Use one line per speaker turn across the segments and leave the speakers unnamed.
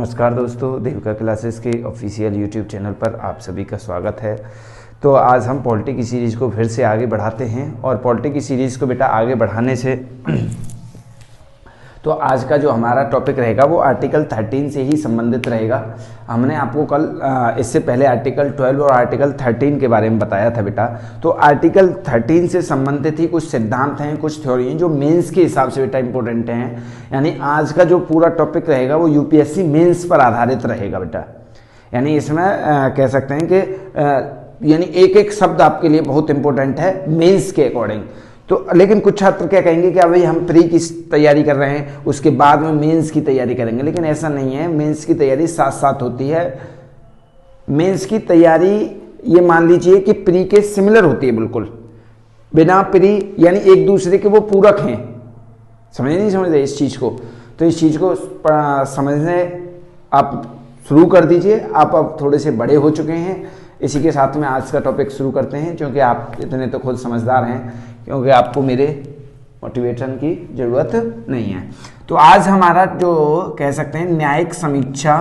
नमस्कार दोस्तों, देविका क्लासेस के ऑफिशियल यूट्यूब चैनल पर आप सभी का स्वागत है। तो आज हम पॉलिटी की सीरीज़ को फिर से आगे बढ़ाते हैं और पॉलिटी की सीरीज़ को बेटा आगे बढ़ाने से तो आज का जो हमारा टॉपिक रहेगा वो आर्टिकल 13 से ही संबंधित रहेगा। हमने आपको कल इससे पहले आर्टिकल 12 और आर्टिकल 13 के बारे में बताया था बेटा। तो आर्टिकल 13 से संबंधित ही कुछ सिद्धांत हैं, कुछ थ्योरी हैं जो मेंस के हिसाब से बेटा इंपॉर्टेंट हैं। यानी आज का जो पूरा टॉपिक रहेगा वो यूपीएससी मेंस पर आधारित रहेगा बेटा। यानी इसमें कह सकते हैं कि यानी एक एक शब्द आपके लिए बहुत इंपॉर्टेंट है मेंस के अकॉर्डिंग। तो लेकिन कुछ छात्र क्या कहेंगे कि भाई हम प्री की तैयारी कर रहे हैं उसके बाद में मेंस की तैयारी करेंगे, लेकिन ऐसा नहीं है। मेंस की तैयारी साथ साथ होती है। मेंस की तैयारी ये मान लीजिए कि प्री के सिमिलर होती है, बिल्कुल बिना प्री, यानी एक दूसरे के वो पूरक हैं। समझे नहीं समझे इस चीज़ को? तो इस चीज़ को समझने आप शुरू कर दीजिए। आप अब थोड़े से बड़े हो चुके हैं। इसी के साथ में आज का टॉपिक शुरू करते हैं, क्योंकि आप इतने तो खुद समझदार हैं, क्योंकि आपको मेरे मोटिवेशन की ज़रूरत नहीं है। तो आज हमारा जो कह सकते हैं न्यायिक समीक्षा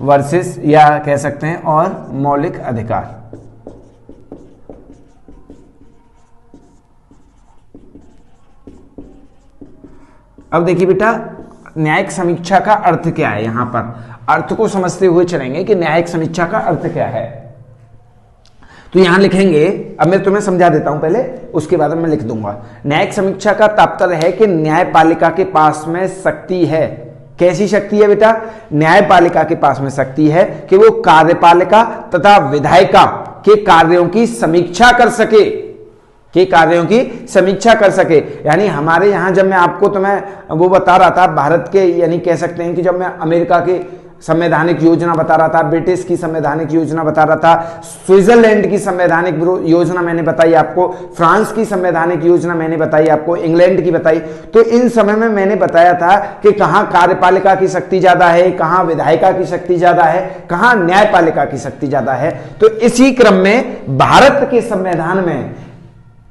वर्सेस या कह सकते हैं और मौलिक अधिकार। अब देखिए बेटा, न्यायिक समीक्षा का अर्थ क्या है। यहां पर अर्थ को समझते हुए चलेंगे कि न्यायिक समीक्षा का अर्थ क्या है। तो यहां लिखेंगे, अब मैं तुम्हें समझा देता हूं पहले, उसके बाद मैं लिख दूंगा। न्यायिक समीक्षा का तात्पर्य है कि न्यायपालिका के पास में शक्ति है। कैसी शक्ति है बेटा? न्यायपालिका के पास में शक्ति है कि वो कार्यपालिका तथा विधायिका के कार्यों की समीक्षा कर सके, यानी हमारे यहां जब मैं आपको वो बता रहा था भारत के, यानी कह सकते हैं कि जब मैं अमेरिका के संवैधानिक योजना बता रहा था, ब्रिटिश की संवैधानिक योजना बता रहा था, स्विट्जरलैंड की संवैधानिक योजना मैंने बताई आपको, फ्रांस की संवैधानिक योजना मैंने बताई आपको, इंग्लैंड की बताई। तो इन समय में मैंने बताया था कि कहां कार्यपालिका की शक्ति ज्यादा है, कहां विधायिका की शक्ति ज्यादा है, कहां न्यायपालिका की शक्ति ज्यादा है। तो इसी क्रम में भारत के संविधान में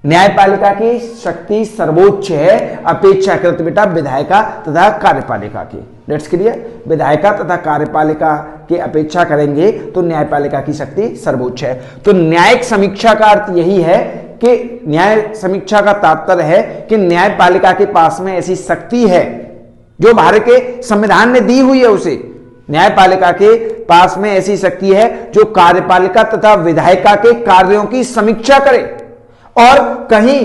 न्यायपालिका की शक्ति सर्वोच्च है अपेक्षाकृत बेटा विधायिका तथा कार्यपालिका की। लेट्स क्लियर, विधायिका तथा कार्यपालिका की अपेक्षा करेंगे तो न्यायपालिका की शक्ति सर्वोच्च है। तो न्यायिक समीक्षा का अर्थ यही है कि न्याय समीक्षा का तात्पर्य है कि न्यायपालिका के पास में ऐसी शक्ति है जो भारत के संविधान ने दी हुई है उसे। न्यायपालिका के पास में ऐसी शक्ति है जो कार्यपालिका तथा विधायिका के कार्यों की समीक्षा करे, और कहीं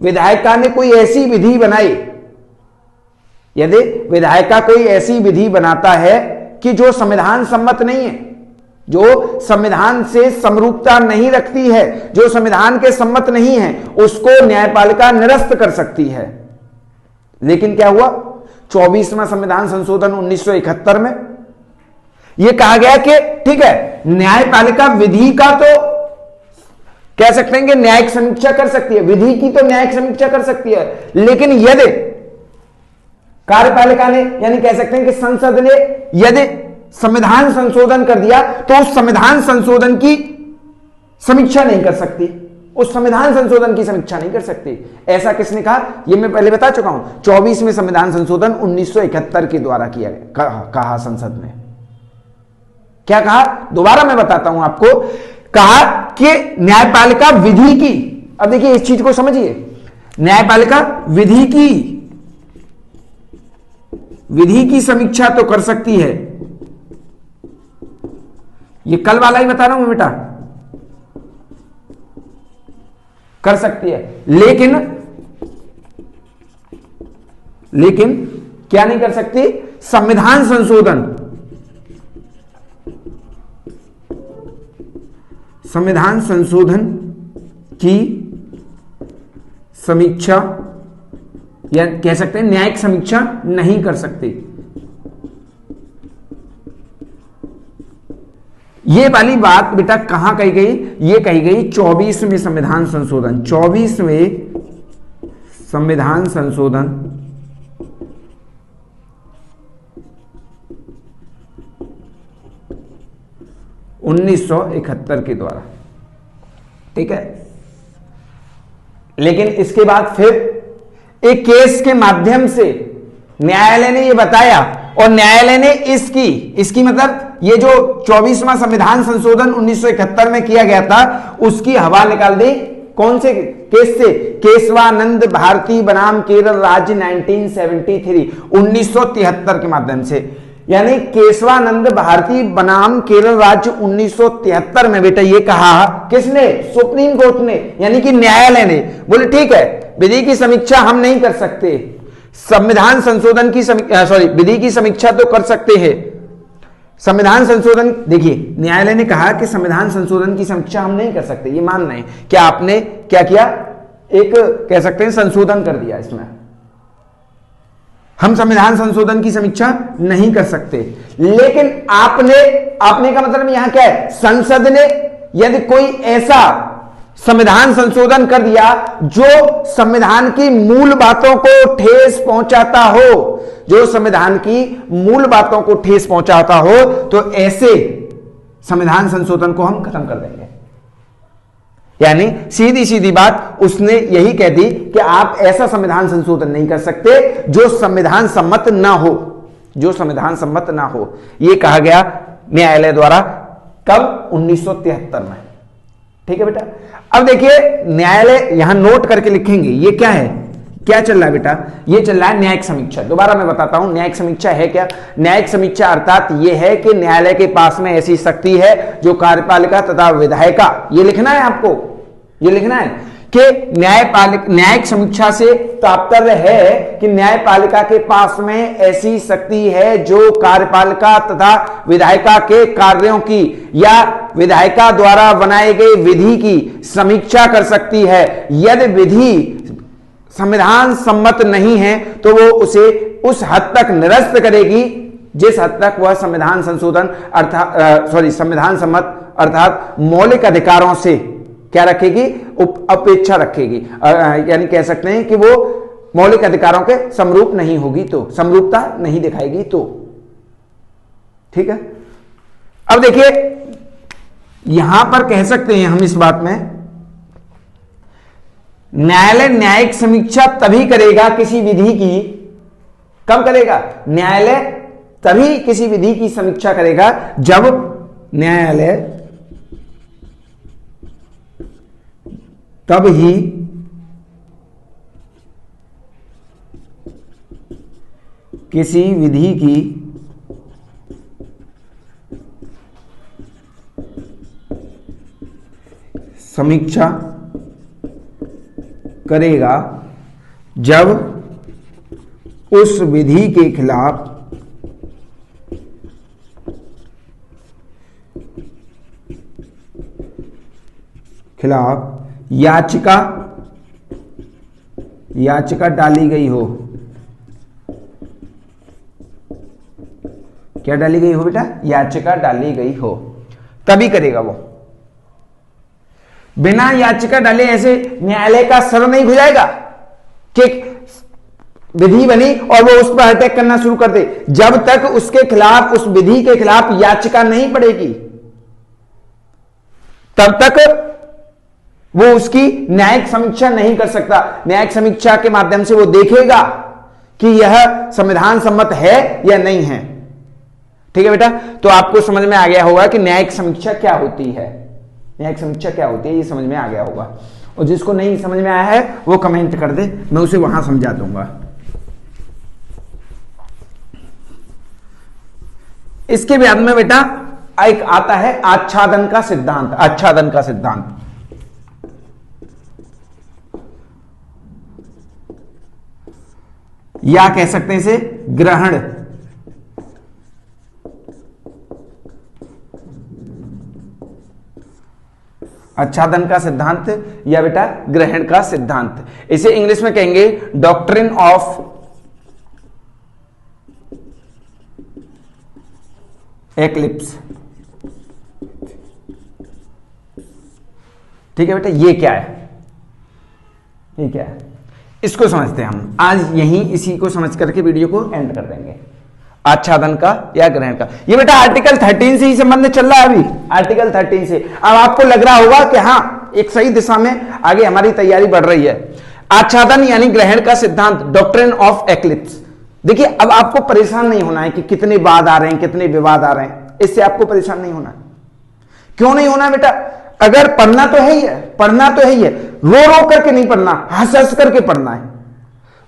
विधायिका ने कोई ऐसी विधि बनाई, यदि विधायिका कोई ऐसी विधि बनाता है कि जो संविधान सम्मत नहीं है, जो संविधान से समरूपता नहीं रखती है, जो संविधान के सम्मत नहीं है, उसको न्यायपालिका निरस्त कर सकती है। लेकिन क्या हुआ? 24वां संविधान संशोधन 1971 में यह कहा गया कि ठीक है, न्यायपालिका विधि का तो कह सकते हैं कि न्यायिक समीक्षा कर सकती है, विधि की तो न्यायिक समीक्षा कर सकती है, लेकिन यदि कार्यपालिका ने, यानी कह सकते हैं कि संसद ने यदि संविधान संशोधन कर दिया तो उस संविधान संशोधन की समीक्षा नहीं कर सकती, उस संविधान संशोधन की समीक्षा नहीं कर सकती। ऐसा किसने कहा? यह मैं पहले बता चुका हूं। 24वें संविधान संशोधन 1971 के द्वारा किया गया, कहा संसद ने। क्या कहा? दोबारा मैं बताता हूं आपको। कहा कि न्यायपालिका विधि की, अब देखिए इस चीज को समझिए, न्यायपालिका विधि की समीक्षा तो कर सकती है। ये कल वाला ही बता रहा हूं बेटा, कर सकती है, लेकिन क्या नहीं कर सकती? संविधान संशोधन की समीक्षा, या कह सकते हैं न्यायिक समीक्षा नहीं कर सकते। ये वाली बात बेटा कहां कही गई? ये कही गई 24वें संविधान संशोधन, 24वें संविधान संशोधन 1971 के द्वारा। ठीक है, लेकिन इसके बाद फिर एक केस के माध्यम से न्यायालय ने यह बताया, और न्यायालय ने इसकी मतलब ये जो 24वां संविधान संशोधन 1971 में किया गया था उसकी हवा निकाल दी। कौन से केस से? केशवानंद भारती बनाम केरल राज्य 1973 के माध्यम से। यानी केशवानंद भारती बनाम केरल राज्य 1973 में बेटा ये कहा किसने? सुप्रीम कोर्ट ने, यानी कि न्यायालय ने। बोले ठीक है, विधि की समीक्षा हम नहीं कर सकते, संविधान संशोधन की विधि की समीक्षा तो कर सकते हैं, संविधान संशोधन। देखिए न्यायालय ने कहा कि संविधान संशोधन की समीक्षा हम नहीं कर सकते, ये मान रहे हैं। क्या आपने क्या किया? एक कह सकते हैं संशोधन कर दिया, इसमें हम संविधान संशोधन की समीक्षा नहीं कर सकते। लेकिन आपने का मतलब यहां क्या है? संसद ने यदि कोई ऐसा संविधान संशोधन कर दिया जो संविधान की मूल बातों को ठेस पहुंचाता हो, जो संविधान की मूल बातों को ठेस पहुंचाता हो, तो ऐसे संविधान संशोधन को हम खत्म कर देंगे। यानी सीधी सीधी बात उसने यही कह दी कि आप ऐसा संविधान संशोधन नहीं कर सकते जो संविधान सम्मत ना हो, जो संविधान सम्मत ना हो। यह कहा गया न्यायालय द्वारा। कब? 1973 में। ठीक है बेटा। अब देखिए न्यायालय यहां नोट करके लिखेंगे, ये क्या है, क्या चल रहा है बेटा? ये चल रहा है न्यायिक समीक्षा। दोबारा मैं बताता हूं न्यायिक समीक्षा है क्या। न्यायिक समीक्षा अर्थात ये है कि न्यायालय के पास में ऐसी शक्ति है जो कार्यपालिका तथा विधायिका, ये लिखना है आपको, ये लिखना है कि न्यायिक समीक्षा से तात्पर्य है कि न्यायपालिका के पास में ऐसी शक्ति है जो कार्यपालिका तथा विधायिका के कार्यों की या विधायिका द्वारा बनाए गए विधि की समीक्षा कर सकती है। यदि विधि संविधान सम्मत नहीं है तो वो उसे उस हद तक निरस्त करेगी जिस हद तक वह संविधान संशोधन संविधान सम्मत अर्थात मौलिक अधिकारों से क्या रखेगी? अपेक्षा रखेगी। यानी कह सकते हैं कि वो मौलिक अधिकारों के समरूप नहीं होगी, तो समरूपता नहीं दिखाएगी तो। ठीक है। अब देखिए यहां पर कह सकते हैं हम इस बात में, न्यायालय न्यायिक समीक्षा तभी करेगा किसी विधि की। कब करेगा? न्यायालय तभी किसी विधि की समीक्षा करेगा जब न्यायालय तब ही किसी विधि की समीक्षा करेगा जब उस विधि के खिलाफ याचिका डाली गई हो। क्या डाली गई हो बेटा? याचिका डाली गई हो, तभी करेगा वो। बिना याचिका डाले ऐसे न्यायालय का सर नहीं खुजाएगा कि विधि बनी और वो उस पर अटैक करना शुरू कर दे। जब तक उसके खिलाफ, उस विधि के खिलाफ याचिका नहीं पड़ेगी तब तक वो उसकी न्यायिक समीक्षा नहीं कर सकता। न्यायिक समीक्षा के माध्यम से वो देखेगा कि यह संविधान सम्मत है या नहीं है। ठीक है बेटा। तो आपको समझ में आ गया होगा कि न्यायिक समीक्षा क्या होती है, न्यायिक समीक्षा क्या होती है, ये समझ में आ गया होगा। और जिसको नहीं समझ में आया है वो कमेंट कर दे, मैं उसे वहां समझा दूंगा। इसके बाद में बेटा एक आता है आच्छादन का सिद्धांत। आच्छादन का सिद्धांत या कह सकते हैं इसे ग्रहण। आच्छादन का सिद्धांत या बेटा ग्रहण का सिद्धांत, इसे इंग्लिश में कहेंगे डॉक्ट्रिन ऑफ एक्लिप्स। ठीक है बेटा। ये क्या है? ये क्या है? इसको समझते हैं हम आज, यहीं इसी को समझ करके वीडियो को एंड कर देंगे। आच्छादन का या ग्रहण का, ये बेटा आर्टिकल 13 से ही संबंध चल रहा है अभी, आर्टिकल 13 से। अब आपको लग रहा होगा कि हाँ एक सही दिशा में आगे हमारी तैयारी बढ़ रही है। आच्छादन यानी ग्रहण का सिद्धांत, डॉक्ट्रिन ऑफ एक्लिप्स। देखिए अब आपको परेशान नहीं होना है कि कितने वाद आ रहे हैं, कितने विवाद आ रहे हैं, इससे आपको परेशान नहीं होना है। क्यों नहीं होना बेटा? अगर पढ़ना तो है ही है, पढ़ना तो है ही है, रो रो करके नहीं पढ़ना, हंस हंस करके पढ़ना है।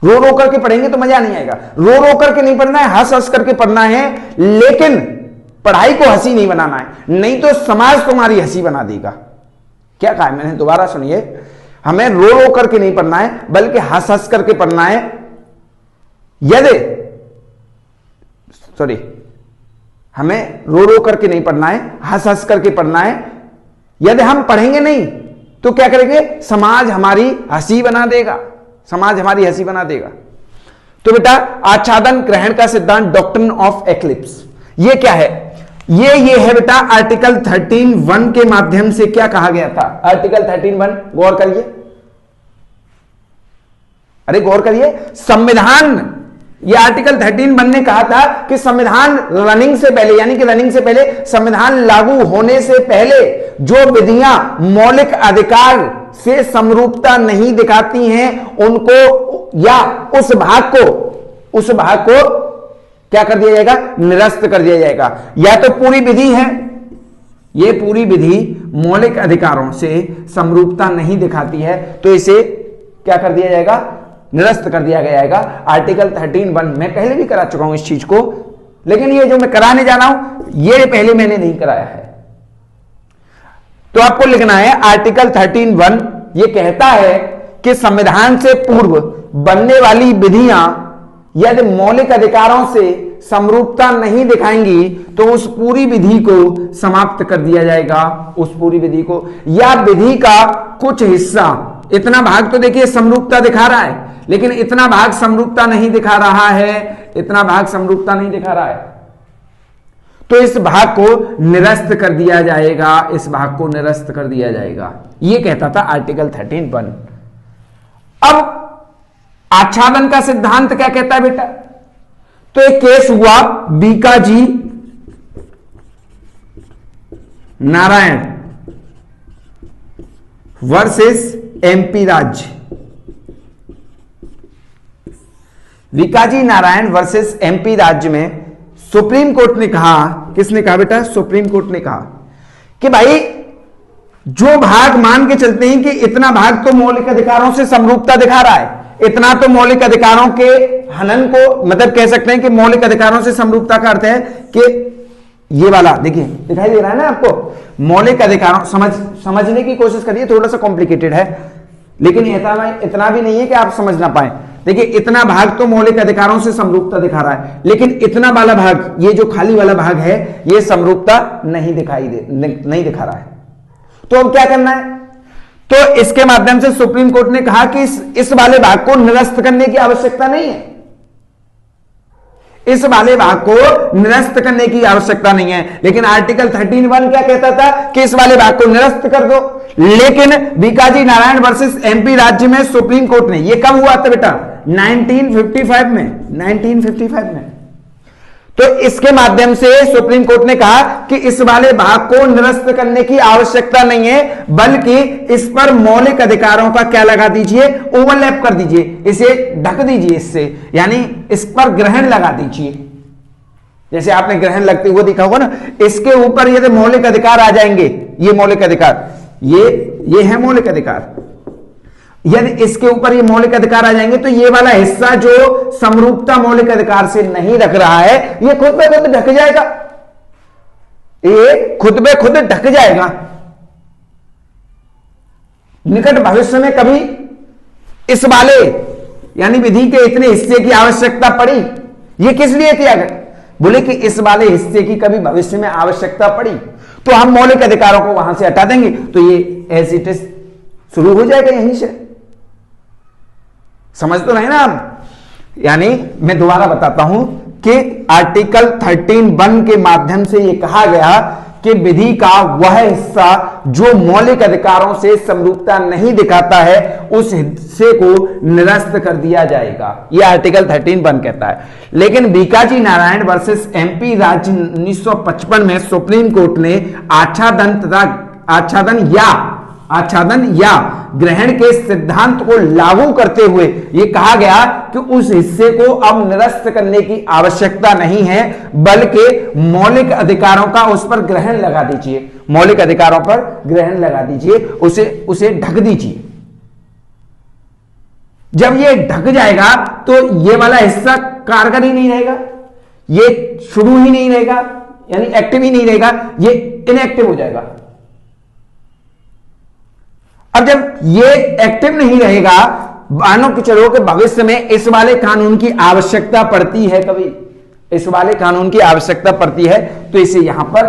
रो रो करके पढ़ेंगे तो मजा नहीं आएगा। रो रो करके नहीं पढ़ना है, हंस हंस करके पढ़ना है, लेकिन पढ़ाई को हंसी नहीं बनाना है, नहीं तो समाज तुम्हारी हंसी बना देगा। क्या कहा है मैंने? दोबारा सुनिए, हमें रो रो करके नहीं पढ़ना है, बल्कि हंस हंस करके पढ़ना है। हमें रो रो करके नहीं पढ़ना है, हंस हंस करके पढ़ना है। यदि हम पढ़ेंगे नहीं तो क्या करेंगे? समाज हमारी हंसी बना देगा, समाज हमारी हंसी बना देगा। तो बेटा आच्छादन ग्रहण का सिद्धांत, डॉक्ट्रिन ऑफ एक्लिप्स, ये क्या है? ये है बेटा आर्टिकल 13(1) के माध्यम से क्या कहा गया था? आर्टिकल 13(1) गौर करिए, अरे गौर करिए। संविधान, ये आर्टिकल 13(1) ने कहा था कि संविधान रनिंग से पहले, यानी कि रनिंग से पहले, संविधान लागू होने से पहले जो विधियां मौलिक अधिकार से समरूपता नहीं दिखाती हैं उनको, या उस भाग को क्या कर दिया जाएगा? निरस्त कर दिया जाएगा। या तो पूरी विधि है, ये पूरी विधि मौलिक अधिकारों से समरूपता नहीं दिखाती है तो इसे क्या कर दिया जाएगा? निरस्त कर दिया जाएगा। आर्टिकल 13(1) मैं पहले भी करा चुका हूं इस चीज को, लेकिन ये जो मैं कराने जा रहा हूं ये पहले मैंने नहीं कराया है। तो आपको लिखना है आर्टिकल 13(1) ये कहता है कि संविधान से पूर्व बनने वाली विधियां यदि मौलिक अधिकारों से समरूपता नहीं दिखाएंगी तो उस पूरी विधि को समाप्त कर दिया जाएगा। उस पूरी विधि को, या विधि का कुछ हिस्सा, इतना भाग तो देखिए समरूपता दिखा रहा है, लेकिन इतना भाग समरूपता नहीं दिखा रहा है, इतना भाग समरूपता नहीं दिखा रहा है, तो इस भाग को निरस्त कर दिया जाएगा, इस भाग को निरस्त कर दिया जाएगा। यह कहता था आर्टिकल 13(1). अब आच्छादन का सिद्धांत क्या कहता है बेटा? तो एक केस हुआ बीकाजी नारायण वर्सेस एमपी राज्य। बीकाजी नारायण वर्सेस एमपी राज्य में सुप्रीम कोर्ट ने कहा, किसने कहा बेटा? सुप्रीम कोर्ट ने कहा कि भाई जो भाग मान के चलते हैं कि इतना भाग तो मौलिक अधिकारों से समरूपता दिखा रहा है, इतना तो मौलिक अधिकारों के हनन को, मतलब कह सकते हैं कि मौलिक अधिकारों से समरूपता का अर्थ है कि ये वाला देखिए दिखाई दे रहा है ना आपको, मौलिक अधिकारों, समझने की कोशिश करिए, थोड़ा सा कॉम्प्लिकेटेड है लेकिन इतना भी नहीं है कि आप समझ ना पाए। देखिए इतना भाग तो मौलिक अधिकारों से समरूपता दिखा रहा है, लेकिन इतना वाला भाग, ये जो खाली वाला भाग है, ये समरूपता नहीं दिखा रहा है। तो अब क्या करना है? तो इसके माध्यम से सुप्रीम कोर्ट ने कहा कि इस वाले भाग को निरस्त करने की आवश्यकता नहीं है, इस वाले भाग को निरस्त करने की आवश्यकता नहीं है। लेकिन आर्टिकल 13(1) क्या कहता था? कि इस वाले भाग को निरस्त कर दो। लेकिन बीकाजी नारायण वर्सेस एमपी राज्य में सुप्रीम कोर्ट ने, ये कब हुआ था बेटा? 1955 में। तो इसके माध्यम से सुप्रीम कोर्ट ने कहा कि इस वाले भाग को निरस्त करने की आवश्यकता नहीं है, बल्कि इस पर मौलिक अधिकारों का क्या लगा दीजिए? ओवरलैप कर दीजिए, इसे ढक दीजिए इससे, यानी इस पर ग्रहण लगा दीजिए। जैसे आपने ग्रहण लगते हुए देखा होगा ना, इसके ऊपर यदि मौलिक अधिकार आ जाएंगे, ये मौलिक अधिकार, ये है मौलिक अधिकार, यदि इसके ऊपर ये मौलिक अधिकार आ जाएंगे तो ये वाला हिस्सा जो समरूपता मौलिक अधिकार से नहीं रख रहा है, ये खुद ब खुद ढक जाएगा, ये खुद ब खुद ढक जाएगा। निकट भविष्य में कभी इस वाले यानी विधि के इतने हिस्से की आवश्यकता पड़ी, ये किस लिए किया गया? बोले कि इस वाले हिस्से की कभी भविष्य में आवश्यकता पड़ी तो हम मौलिक अधिकारों को वहां से हटा देंगे, तो ये एज इट इज शुरू हो जाएगा यहीं से। समझ तो रहे ना आप? यानी मैं दोबारा बताता हूं कि आर्टिकल 13(1) के माध्यम से यह कहा गया कि विधि का वह हिस्सा जो मौलिक अधिकारों से समरूपता नहीं दिखाता है, उस हिस्से को निरस्त कर दिया जाएगा, यह आर्टिकल 13(1) कहता है। लेकिन बीकाजी नारायण वर्सेस एमपी राज्य 1955 में सुप्रीम कोर्ट ने आच्छादन या ग्रहण के सिद्धांत को लागू करते हुए यह कहा गया कि उस हिस्से को अब निरस्त करने की आवश्यकता नहीं है, बल्कि मौलिक अधिकारों का उस पर ग्रहण लगा दीजिए, मौलिक अधिकारों पर ग्रहण लगा दीजिए, उसे ढक दीजिए। जब ये ढक जाएगा तो ये वाला हिस्सा कारगर ही नहीं रहेगा, ये शुरू ही नहीं रहेगा, यानी एक्टिव ही नहीं रहेगा, ये इनएक्टिव हो जाएगा। अब जब ये एक्टिव नहीं रहेगा, मानो कि चलो कि भविष्य में इस वाले कानून की आवश्यकता पड़ती है, कभी इस वाले कानून की आवश्यकता पड़ती है, तो इसे यहां पर,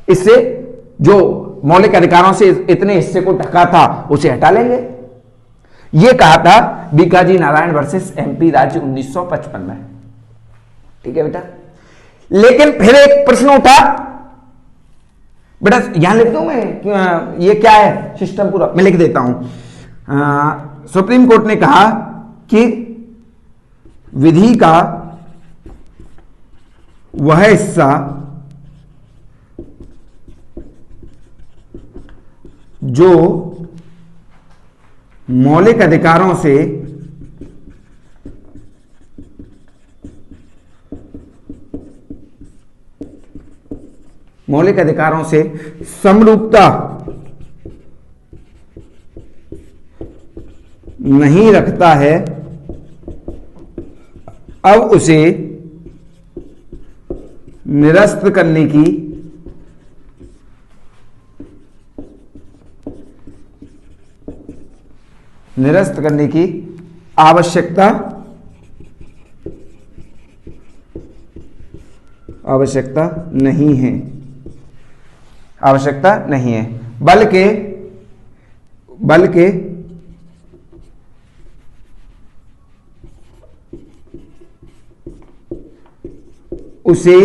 इससे जो मौलिक अधिकारों से इतने हिस्से को ढका था उसे हटा लेंगे। यह कहा था बीकाजी नारायण वर्सेस एमपी राज्य 1955 में। ठीक है बेटा, लेकिन फिर एक प्रश्न उठा बेटा, यहां लिख दूं मैं, ये क्या है सिस्टम पूरा, मैं लिख देता हूं। सुप्रीम कोर्ट ने कहा कि विधि का वह हिस्सा जो मौलिक अधिकारों से समरूपता नहीं रखता है, अब उसे निरस्त करने की आवश्यकता नहीं है, बल्कि उसे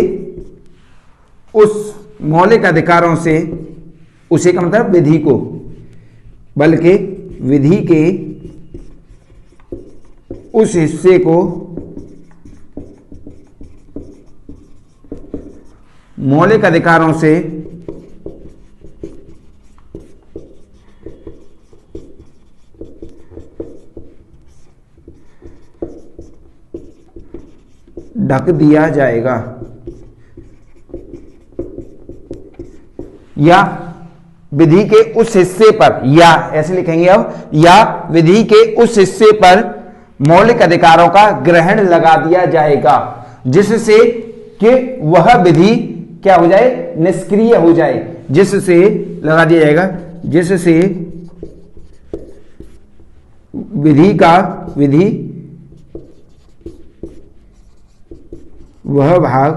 उस मौलिक अधिकारों से, उसे का मतलब विधि को, बल्कि विधि के उस हिस्से को मौलिक अधिकारों से ढक दिया जाएगा, या विधि के उस हिस्से पर, या ऐसे लिखेंगे अब, या विधि के उस हिस्से पर मौलिक अधिकारों का ग्रहण लगा दिया जाएगा, जिससे कि वह विधि क्या हो जाए, निष्क्रिय हो जाए, जिससे लगा दिया जाएगा, जिससे विधि वह भाग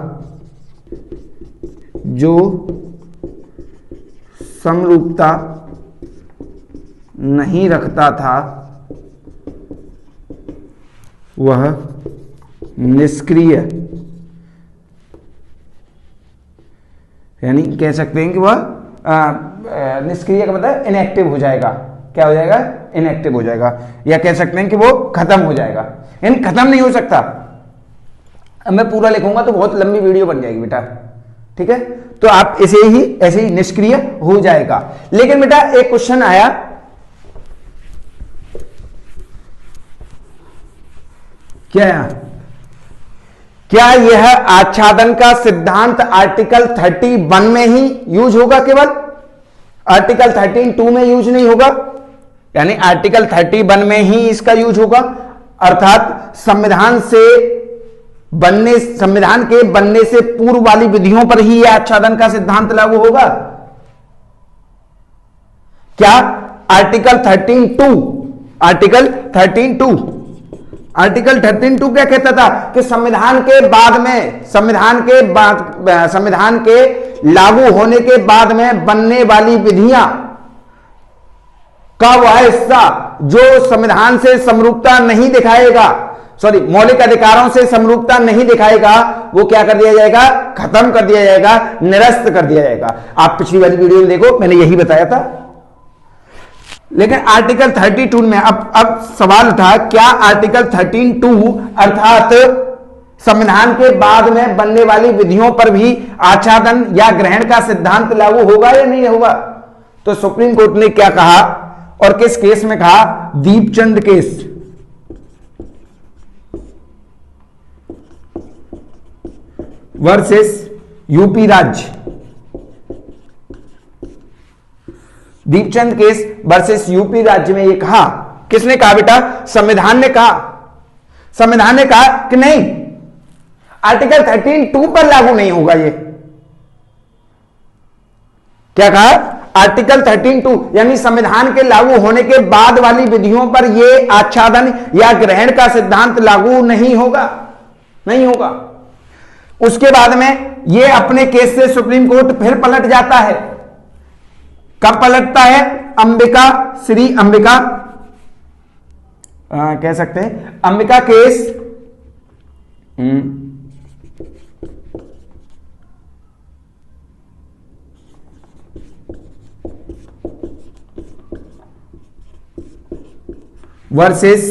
जो समरूपता नहीं रखता था वह निष्क्रिय, यानी कह सकते हैं कि वह निष्क्रिय का मतलब इनएक्टिव हो जाएगा। क्या हो जाएगा, इनएक्टिव हो जाएगा, या कह सकते हैं कि वो खत्म हो जाएगा। इन खत्म नहीं हो सकता, अब मैं पूरा लिखूंगा तो बहुत लंबी वीडियो बन जाएगी बेटा, ठीक है, तो आप ऐसे ही निष्क्रिय हो जाएगा। लेकिन बेटा एक क्वेश्चन आया, क्या यह आच्छादन का सिद्धांत आर्टिकल 31 में ही यूज होगा, केवल आर्टिकल 13(2) में यूज नहीं होगा, यानी आर्टिकल 31 में ही इसका यूज होगा, अर्थात संविधान के बनने से पूर्व वाली विधियों पर ही यह आच्छादन का सिद्धांत लागू होगा। क्या आर्टिकल 13(2) क्या कहता था कि संविधान के लागू होने के बाद में बनने वाली विधियां का वह हिस्सा जो संविधान से समरूपता नहीं दिखाएगा, मौलिक अधिकारों से समरूपता नहीं दिखाएगा, वो क्या कर दिया जाएगा, खत्म कर दिया जाएगा, निरस्त कर दिया जाएगा। आप पिछली वाली वीडियो में देखो, मैंने यही बताया था। लेकिन आर्टिकल 32 में अब सवाल उठा, क्या आर्टिकल 13(2) अर्थात संविधान के बाद में बनने वाली विधियों पर भी आच्छादन या ग्रहण का सिद्धांत लागू होगा या नहीं होगा? तो सुप्रीम कोर्ट ने क्या कहा, और किस केस में कहा? दीपचंद केस। वर्सेस यूपी राज्य। दीपचंद केस वर्सेस यूपी राज्य में ये कहा, किसने कहा बेटा? संविधान ने कहा। संविधान ने कहा कि नहीं, आर्टिकल 13(2) पर लागू नहीं होगा ये। क्या कहा? आर्टिकल 13(2) यानी संविधान के लागू होने के बाद वाली विधियों पर यह आच्छादन या ग्रहण का सिद्धांत लागू नहीं होगा, नहीं होगा। उसके बाद में यह अपने केस से सुप्रीम कोर्ट फिर पलट जाता है। कब पलटता है? अंबिका, श्री अंबिका कह सकते हैं, अंबिका केस वर्सेस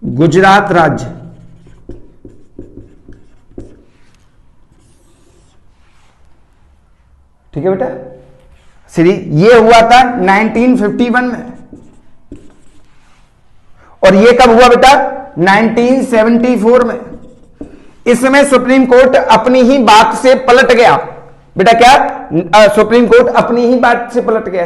गुजरात राज्य। ठीक है बेटा, श्री ये हुआ था 1951 में, और ये कब हुआ बेटा? 1974 में। इसमें सुप्रीम कोर्ट अपनी ही बात से पलट गया बेटा। क्या? सुप्रीम कोर्ट अपनी ही बात से पलट गया।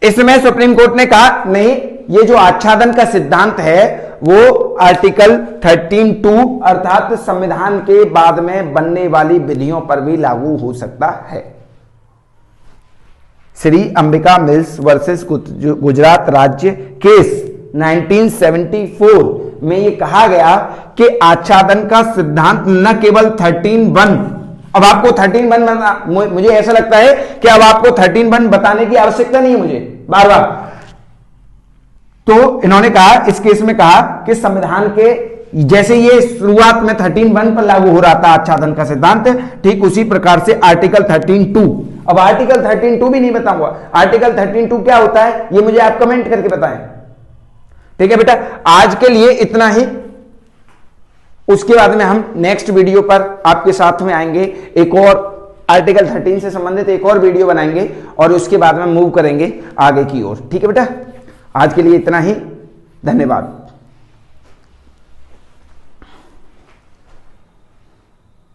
इसमें सुप्रीम कोर्ट ने कहा नहीं, ये जो आच्छादन का सिद्धांत है वो आर्टिकल 13(2) अर्थात संविधान के बाद में बनने वाली विधियों पर भी लागू हो सकता है। श्री अंबिका मिल्स वर्सेस गुजरात राज्य केस 1974 में यह कहा गया कि आच्छादन का सिद्धांत न केवल 13(1), अब आपको 13(1) मुझे ऐसा लगता है कि अब आपको 13(1) बताने की आवश्यकता नहीं है मुझे बार बार। तो इन्होंने कहा, इस केस में कहा कि संविधान के जैसे ये शुरुआत में 13(1) पर लागू हो रहा था आच्छादन का सिद्धांत, ठीक उसी प्रकार से आर्टिकल 13(2). अब आर्टिकल 13(2) भी नहीं बताऊंगा। आर्टिकल 13(2) क्या होता है ये मुझे आप कमेंट करके बताएं। ठीक है बेटा, आज के लिए इतना ही। उसके बाद में हम नेक्स्ट वीडियो पर आपके साथ में आएंगे, एक और आर्टिकल 13 से संबंधित एक और वीडियो बनाएंगे और उसके बाद में मूव करेंगे आगे की ओर। ठीक है बेटा, आज के लिए इतना ही। धन्यवाद।